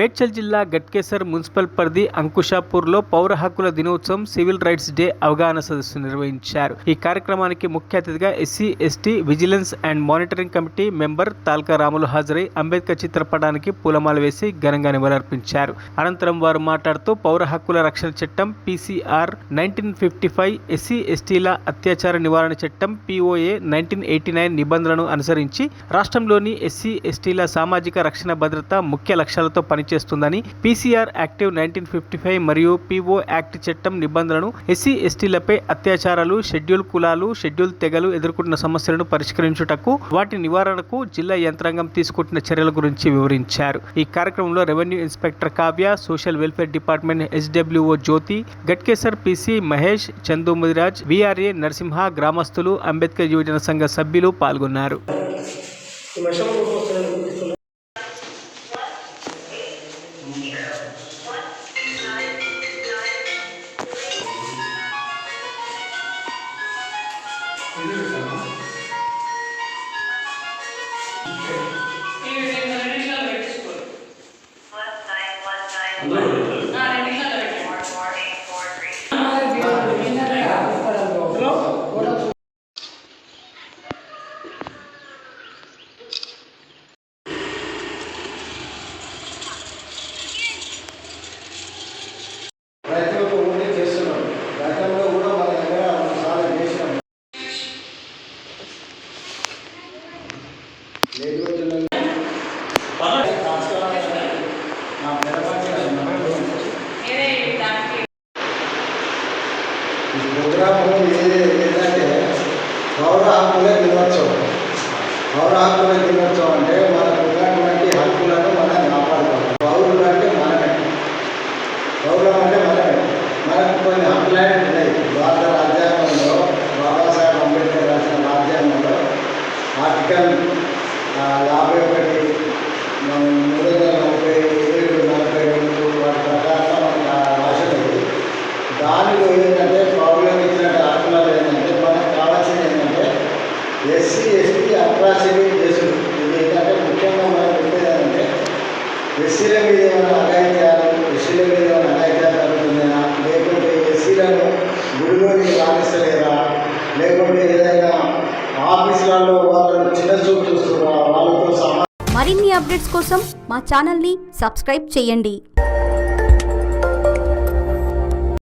మేడ్చల్ జిల్లా గట్కేసర్ మున్సిపల్ పరిధి అంకుషాపూర్లో పౌర హక్కుల దినోత్సవం సివిల్ రైట్స్ డే అవగాహన సదస్సు నిర్వహించారు. ఈ కార్యక్రమానికి ముఖ్య అతిథిగా SC, ST, vigilance and monitoring committee member Talka Ramulu హాజరై అంబేద్కర్ చిత్రపటానికి పూలమాల వేసి ఘనంగా నివాళులర్పించారు. అనంతరం వారు మాట్లాడుతూ పౌర హక్కుల రక్షణ చట్టం PCR 1955, ఎస్సీ, ఎస్టీల అత్యాచార నివారణ చట్టం POA 1989 నిబంధనలను అనుసరించి రాష్ట్రంలోని ఎస్సీ, ఎస్టీల సామాజిక రక్షణ భద్రత ముఖ్య లక్ష్యాలతో పనిచేస్తుందని, PCR యాక్టివ్ 1955 మరియు PO యాక్ట్ చట్టం నిబంధనలను ఎస్సీ, ఎస్టీలపై అత్యాచారాలు, షెడ్యూల్ కులాలు, షెడ్యూల్ తెగలు ఎదుర్కొంటున్న సమస్యలను పరిష్కరించుటకు, వాటి నివారణకు జిల్లా యంత్రాంగం తీసుకుంటున్న చర్యల గురించి వివరించారు. ఈ కార్యక్రమంలో revenue inspector Kavya, social welfare department SWO జ్యోతి, గట్కేసర్ PC మహేష్, చందు ముదిరాజ్, VRA నరసింహ, గ్రామస్తులు, అంబేద్కర్ యువజన సంఘ సభ్యులు పాల్గొన్నారు. రైతులకు ఓన్లీ చేస్తున్నాం. గతంలో కూడా మన దగ్గర ఒకసారి చేసినాం. ఈ ప్రోగ్రాము ఏంటంటే పౌర హక్కుల దినోత్సవం. పౌర హక్కుల దినోత్సవం అంటే మనకు ఉన్నటువంటి హక్కులను మనం కాపాడుకోవాలి. పౌరులు అంటే మనమే, పౌరులం అంటే మనమే. మనకు కొన్ని హక్కులనే ఉన్నాయి. భారత రాజ్యాంగంలో బాబాసాహెబ్ అంబేద్కర్ రాసిన రాజ్యాంగంలో ఆర్టికల్ 51, 347, 42 వాటి ప్రకారం మనకు రాసినది. దానిలో ఏంటంటే పౌరులకు ఇచ్చిన హక్కులలో ఏంటంటే మనకు కావాల్సింది ఏంటంటే ఎస్సీ, ఎస్టీ అట్రాసిటీ కేసులు. ఇది ఏంటంటే ముఖ్యంగా మనం చెప్పేది ఏంటంటే ఎస్సీల మీద ఏమైనా అఘాయిత్యాలు, ఎస్సీల మీద ఏమైనా అఘాయిత్యాలు జరుగుతున్నాయా, లేకుంటే ఎస్సీలను గుడిలోకి రాణిస్తలేరా, లేకుంటే ఏదైనా ఆఫీసులలో వాళ్ళను చిన్న చూపు చూస్తున్నారా, వాళ్ళతో మరిన్ని అప్డేట్స్ కోసం మా ఛానల్ని సబ్స్క్రైబ్ చేయండి.